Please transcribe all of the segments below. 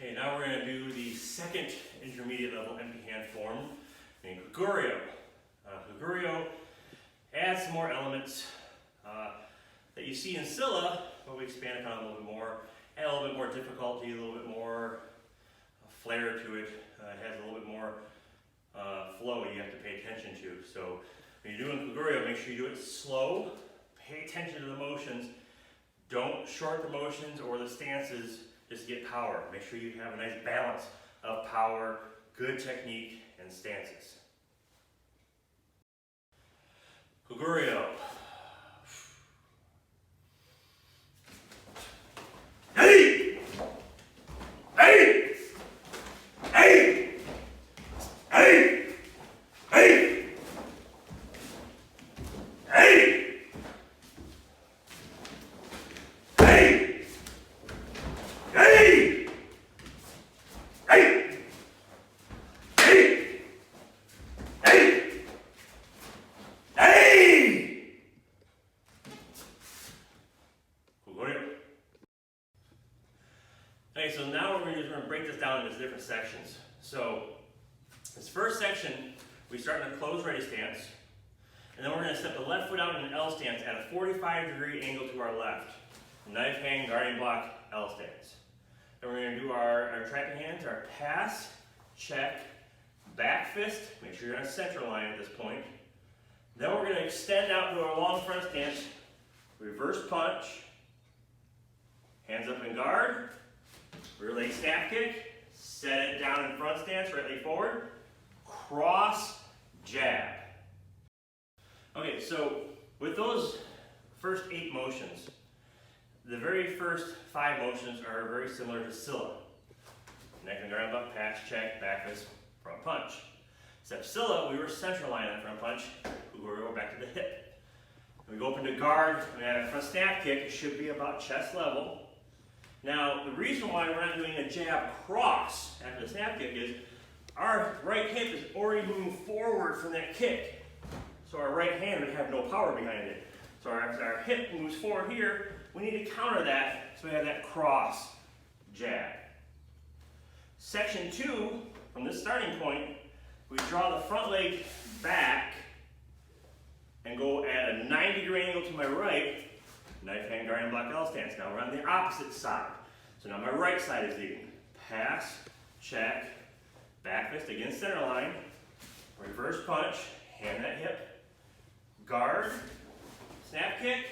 Okay, now we're going to do the second intermediate level empty hand form named Koguryo. Koguryo adds some more elements that you see in Scylla, but we expand upon a little bit more, add a little bit more difficulty, a little bit more flair to it. It has a little bit more flow you have to pay attention to. So when you're doing Koguryo, make sure you do it slow, pay attention to the motions, don't short the motions or the stances just to get power. Make sure you have a nice balance of power, good technique, and stances. Koguryo. Hey! Hey! Hey! Hey! Hey! Hey! Hey! Hey! Hey! Hey! Hey! Hey! Koguryo. Okay, so now what we're going to do is we're going to break this down into different sections. So this first section, we start in a closed ready stance, and then we're going to step the left foot out in an L stance at a 45-degree angle to our left. Knife hand, guarding block, L stance. Then we're going to do our trapping hands, our pass, check, back fist. Make sure you're on center line at this point. Then we're going to extend out to our long front stance, reverse punch, hands up in guard, rear leg snap kick, set it down in front stance, right leg forward, cross, jab. Okay, so with those first 8 motions, the very first 5 motions are very similar to Scylla. Neck and guard block, pass, check, back fist, front punch. Except Scylla, we were central line on that front punch, we go back to the hip. When we go up into guard, we have a front snap kick, it should be about chest level. Now, the reason why we're not doing a jab cross after the snap kick is our right hip is already moving forward from that kick. So our right hand would have no power behind it. So our hip moves forward here. We need to counter that, so we have that cross jab. Section 2, from this starting point, we draw the front leg back and go at a 90-degree angle to my right, knife hand guarding block L stance. Now we're on the opposite side. So now my right side is leading. Pass, check, back fist against center line, reverse punch, hand that hip, guard, snap kick,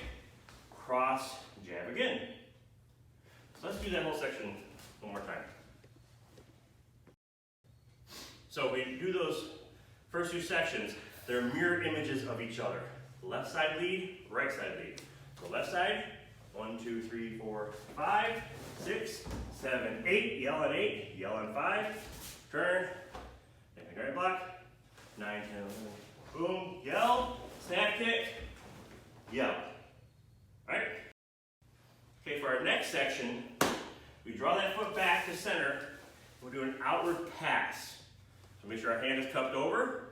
cross, jab again. So let's do that whole section one more time. So we do those first 2 sections, they're mirror images of each other. Left side lead, right side lead. So left side, 1, 2, 3, 4, 5, 6, 7, 8, yell on 8, yell on 5, turn, and guard block, 9, 10, 11, boom, yell, snap kick, yell. Alright? Okay, for our next section, we draw that foot back to center, we'll do an outward pass. So make sure our hand is cupped over,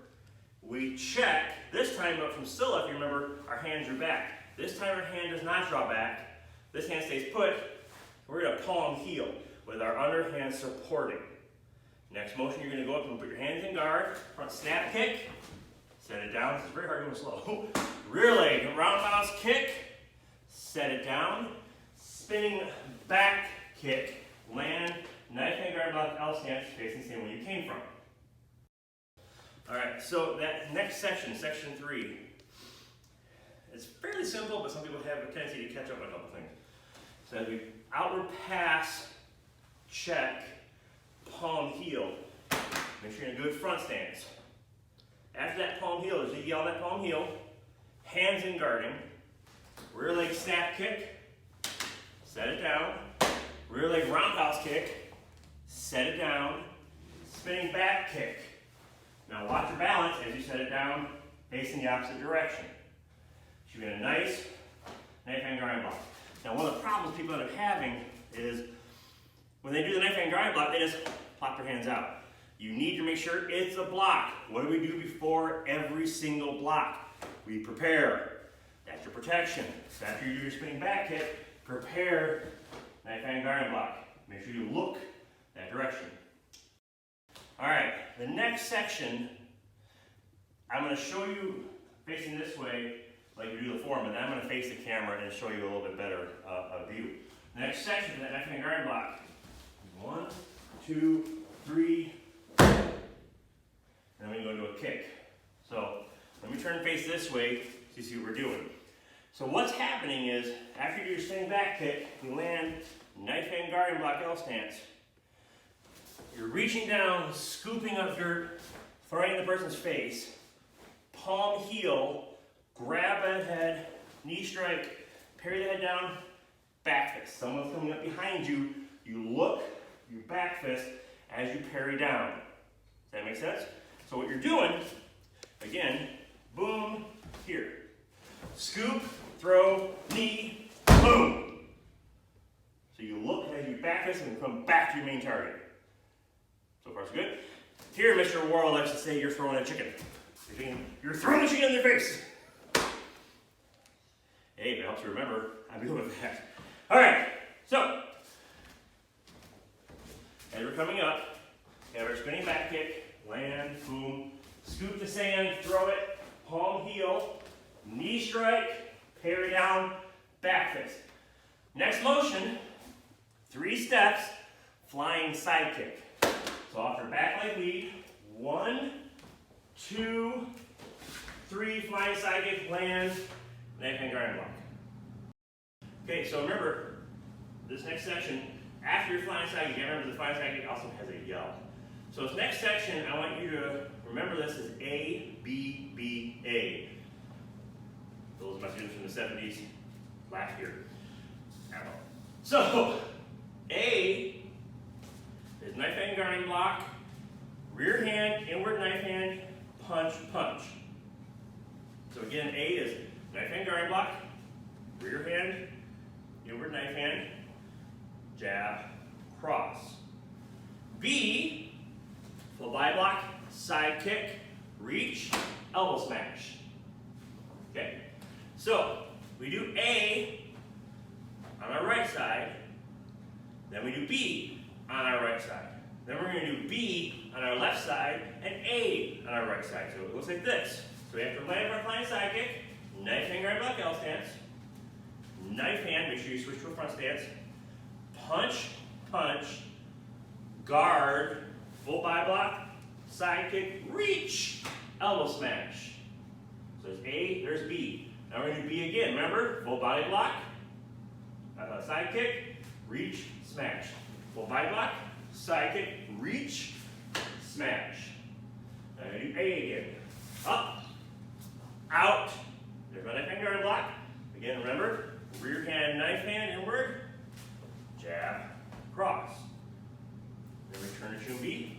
we check, this time up from Scylla, if you remember, our hands are back. This time our hand does not draw back. This hand stays put. We're going to palm heel with our underhand supporting. Next motion, you're going to go up and put your hands in guard. Front snap kick. Set it down. It's very hard going slow. Rear leg roundhouse kick. Set it down. Spinning back kick. Land. Knife hand guard block L stance facing the same way you came from. Alright, so that next section, section 3. It's fairly simple, but some people have a tendency to catch up on a couple things. So we outward pass, check, palm heel. Make sure you're in a good front stance. After that palm heel, as you yell that palm heel, hands in guarding, rear leg snap kick, set it down, rear leg roundhouse kick, set it down, spinning back kick. Now watch your balance as you set it down, facing the opposite direction. You get a nice knife hand guarding block. Now one of the problems people end up having is when they do the knife hand guarding block, they just plop their hands out. You need to make sure it's a block. What do we do before every single block? We prepare. That's your protection. So after you do your spinning back kick, prepare knife hand guarding block. Make sure you look that that direction. All right, the next section, I'm going to show you facing this way like we do the form, but then I'm going to face the camera and show you a little bit better view. The next section for that knife hand guard block, 1, 2, 3, and then we go into a kick. So let me turn and face this way so you see what we're doing. So what's happening is, after you do your spinning back kick, you land knife hand guard block L stance. You're reaching down, scooping up dirt, throwing it in the person's face, palm heel, grab that head, knee strike, parry the head down, back fist. Someone's coming up behind you, you look, you back fist as you parry down. Does that make sense? So what you're doing, again, boom, here. Scoop, throw, knee, boom. So you look as you back fist and come back to your main target. So far so good. Here, Mr. Worrell likes to say you're throwing a chicken. You're throwing a chicken in their face. Hey, if it helps you remember, I'm good with that. All right, so as we're coming up, we have our spinning back kick, land, boom, scoop the sand, throw it, palm heel, knee strike, parry down, back fist. Next motion, 3 steps, flying side kick. So off your back leg lead, 1, 2, 3, flying side kick, land, knife hand guard block. Okay, so remember, this next section, after your flying side kick, remember the flying side kick also has a yell. So this next section, I want you to remember this as A, B, B, A. Those are my students from the 70s, last year. So, A is knife hand guarding block, rear hand, inward knife hand, punch, punch. So again, A is knife hand guarding block, rear hand, inward knife hand, jab, cross. B, full body block, side kick, reach, elbow smash. Okay, so we do A on our right side, then we do B on our right side. Then we're going to do B on our left side and A on our right side. So it looks like this. So we have to land our flying side kick, knife hand guard block L stance, knife hand, make sure you switch to a front stance, punch, punch, guard, full body block, side kick, reach, elbow smash. So there's A, there's B. Now we're going to do B again. Remember, full body block, side kick, reach, smash. Full body block, side kick, reach, smash. Now we're going to do A again. Up, out. There's my knife hand guard block. Again, remember, rear hand, knife hand, inward, jab, cross. Then return to tune B.